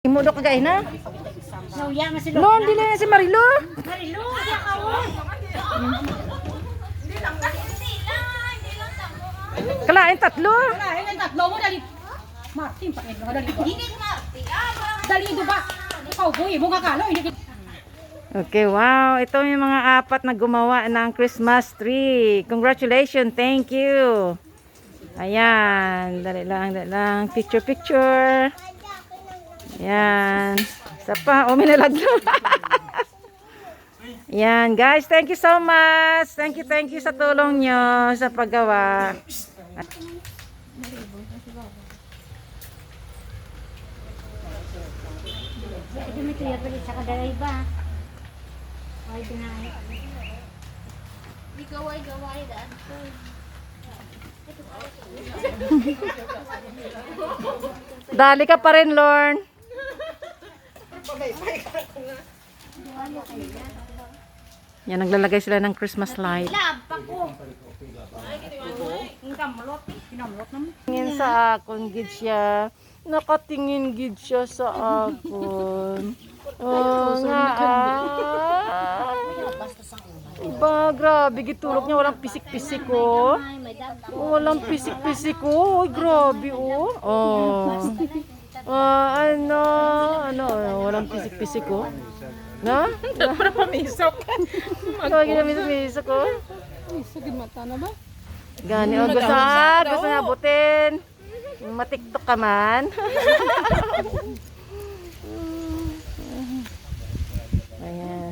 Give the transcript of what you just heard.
Imudok ka gay na? Nauya nga si No, dili na si Marilo. Marilo, siya kawon. Kalain tatlo. Kalahin ang tatlo mo dali. Martin pa kayo dali. Hindi Martin. Dali do ba? Ikaw boy, mo nga kalo hindi. Okay, wow. Ito yung mga apat na gumawa ng Christmas tree. Congratulations. Thank you. Ayan. Dali lang. Picture. Ayan. Isa pa. Oh, minalaglo. Ayan, guys. Thank you so much. Thank you sa tulong nyo sa paggawa. Dumi tuya pa sa kadalay ba? Ay dinay. Di gaway da. Dali ka pa rin, Lorne. Yan, naglalagay sila ng Christmas light. Lampak ko. Ang kamlot, kinamlot naman. Tingin sa akon, gid siya. Nakatingin gid siya sa akon. Oh, nga. Iba, grabe, gitulog niya. Walang pisik-pisik, oh. Walang pisik-pisik, oh. Uy, grabe, oh. Oh. Walang pisik-pisik, oh. Na? Para pamisok. Lagi na misok, oh. Sagid mata na ba? Gani, oh, gusto na abutin. Matiktok ka man. Ayan.